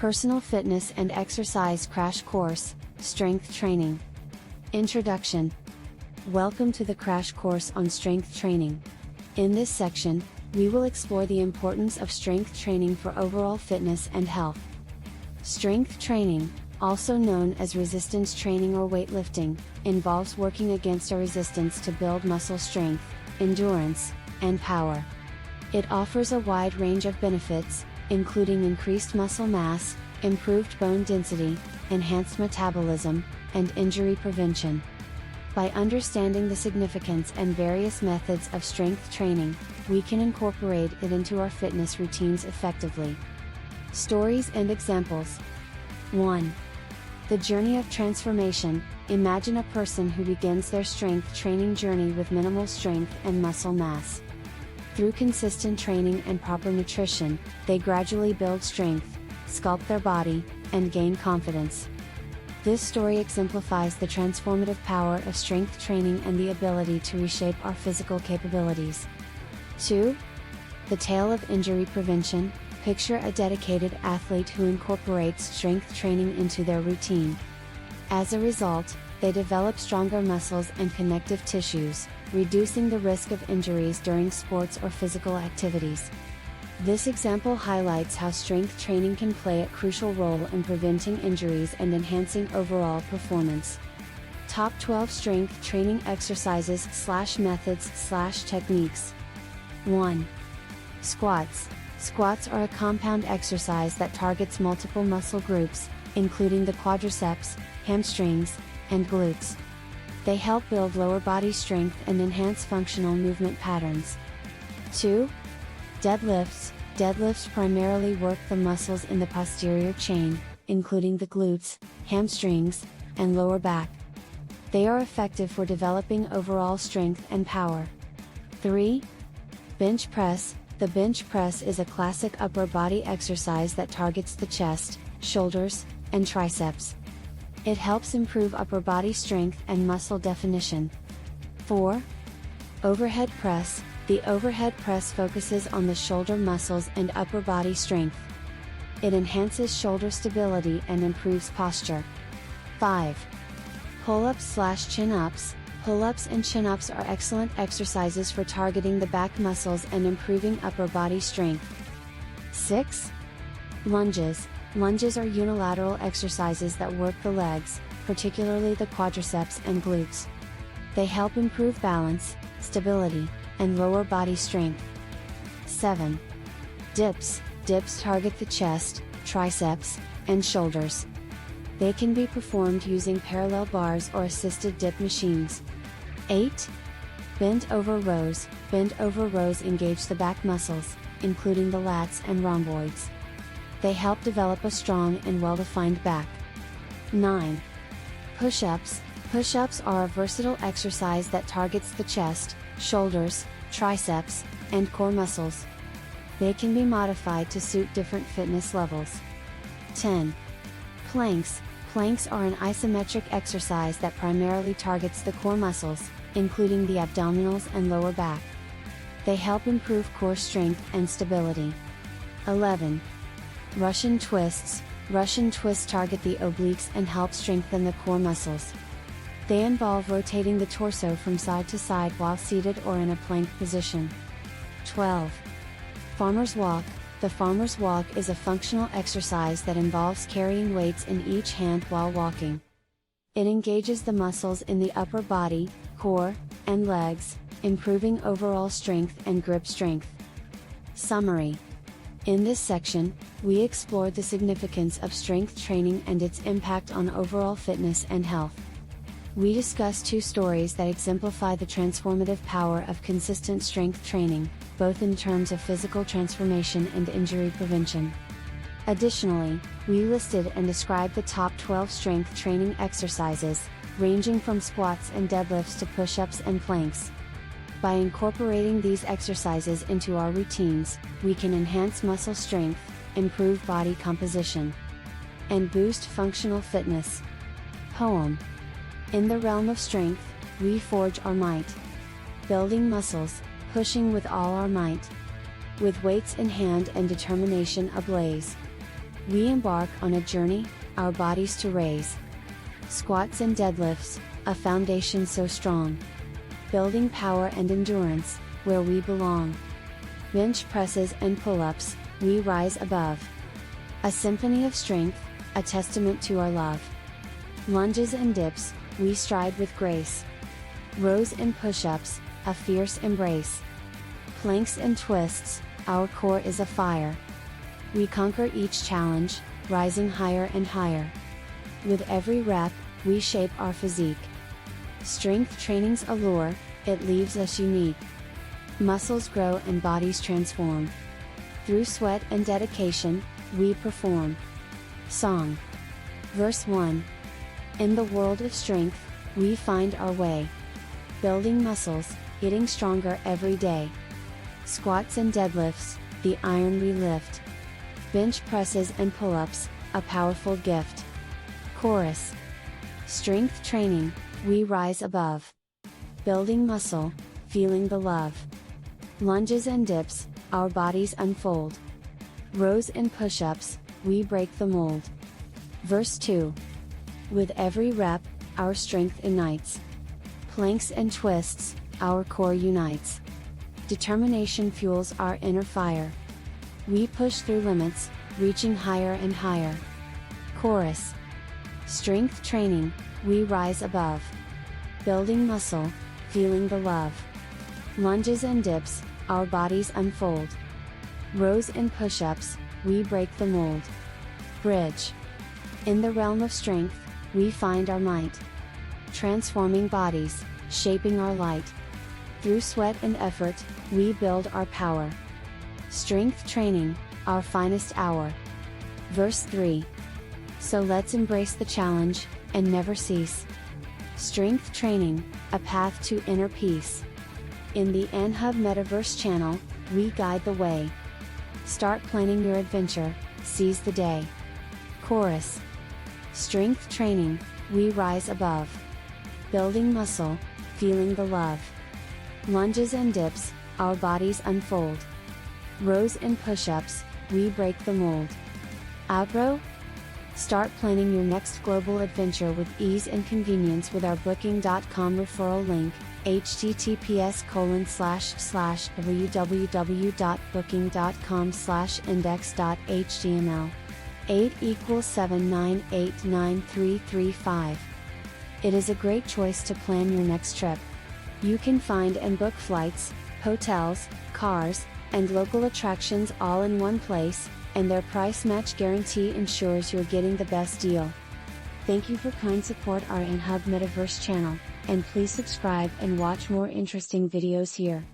Personal Fitness and Exercise Crash Course, Strength Training. Introduction. Welcome to the crash course on strength training. In this section, we will explore the importance of strength training for overall fitness and health. Strength training, also known as resistance training or weightlifting, involves working against a resistance to build muscle strength, endurance, and power. It offers a wide range of benefits, including increased muscle mass, improved bone density, enhanced metabolism, and injury prevention. By understanding the significance and various methods of strength training, we can incorporate it into our fitness routines effectively. Stories and examples. 1. The journey of transformation. Imagine a person who begins their strength training journey with minimal strength and muscle mass. Through consistent training and proper nutrition, they gradually build strength, sculpt their body, and gain confidence. This story exemplifies the transformative power of strength training and the ability to reshape our physical capabilities. 2. The tale of injury prevention. Picture a dedicated athlete who incorporates strength training into their routine. As a result, they develop stronger muscles and connective tissues, reducing the risk of injuries during sports or physical activities. This example highlights how strength training can play a crucial role in preventing injuries and enhancing overall performance. Top 12 strength training exercises/methods/techniques. 1. Squats. Squats are a compound exercise that targets multiple muscle groups, including the quadriceps, hamstrings, and glutes. They help build lower body strength and enhance functional movement patterns. 2. Deadlifts. Deadlifts primarily work the muscles in the posterior chain, including the glutes, hamstrings, and lower back. They are effective for developing overall strength and power. 3. Bench press. The bench press is a classic upper body exercise that targets the chest, shoulders, and triceps. It helps improve upper body strength and muscle definition. 4. Overhead press. The overhead press focuses on the shoulder muscles and upper body strength. It enhances shoulder stability and improves posture. 5. Pull-ups/chin-ups. Pull-ups and chin-ups are excellent exercises for targeting the back muscles and improving upper body strength. 6. Lunges. Lunges are unilateral exercises that work the legs, particularly the quadriceps and glutes. They help improve balance, stability, and lower body strength. 7. Dips. Dips target the chest, triceps, and shoulders. They can be performed using parallel bars or assisted dip machines. 8. Bent over rows. Bent over rows engage the back muscles, including the lats and rhomboids. They help develop a strong and well-defined back. 9. Push-ups. Push-ups are a versatile exercise that targets the chest, shoulders, triceps, and core muscles. They can be modified to suit different fitness levels. 10. Planks. Planks are an isometric exercise that primarily targets the core muscles, including the abdominals and lower back. They help improve core strength and stability. 11. Russian twists. Russian twists target the obliques and help strengthen the core muscles. They involve rotating the torso from side to side while seated or in a plank position. 12. Farmer's walk. The farmer's walk is a functional exercise that involves carrying weights in each hand while walking. It engages the muscles in the upper body, core, and legs, improving overall strength and grip strength. Summary. In this section, we explored the significance of strength training and its impact on overall fitness and health. We discussed 2 stories that exemplify the transformative power of consistent strength training, both in terms of physical transformation and injury prevention. Additionally, we listed and described the top 12 strength training exercises, ranging from squats and deadlifts to push-ups and planks. By incorporating these exercises into our routines, we can enhance muscle strength, improve body composition, and boost functional fitness. Poem. In the realm of strength, we forge our might. Building muscles, pushing with all our might. With weights in hand and determination ablaze. we embark on a journey, our bodies to raise. Squats and deadlifts, a foundation so strong. Building power and endurance, where we belong. Bench presses and pull-ups, we rise above. A symphony of strength, a testament to our love. Lunges and dips, we stride with grace. Rows and push-ups, a fierce embrace. Planks and twists, our core is afire. We conquer each challenge, rising higher and higher. With every rep, we shape our physique. Strength training's allure, it leaves us unique. Muscles grow and bodies transform. Through sweat and dedication, we perform. Song. Verse 1. In the world of strength, we find our way. Building muscles, getting stronger every day. Squats and deadlifts, the iron we lift. Bench presses and pull-ups, a powerful gift. Chorus. Strength training, we rise above. Building muscle, feeling the love. Lunges and dips, our bodies unfold. Rows and push-ups, we break the mold. Verse 2. With every rep, our strength ignites. Planks and twists, our core unites. Determination fuels our inner fire. We push through limits, reaching higher and higher. Chorus. Strength training, we rise above. Building muscle, feeling the love. Lunges and dips, our bodies unfold. Rows and push-ups, we break the mold. Bridge. In the realm of strength, we find our might. Transforming bodies, shaping our light. Through sweat and effort, we build our power. Strength training, our finest hour. Verse 3. So let's embrace the challenge, and never cease. Strength training, a path to inner peace. In the NHub Metaverse channel, we guide the way. Start planning your adventure, seize the day. Chorus. Strength training, we rise above. Building muscle, feeling the love. Lunges and dips, our bodies unfold. Rows and push-ups, we break the mold. Outro? Start planning your next global adventure with ease and convenience with our Booking.com referral link, https://www.booking.com/index.html. 8 = 7989335. It is a great choice to plan your next trip. You can find and book flights, hotels, cars, and local attractions all in one place, and their price match guarantee ensures you're getting the best deal. Thank you for kind support our NHub Metaverse channel, and please subscribe and watch more interesting videos here.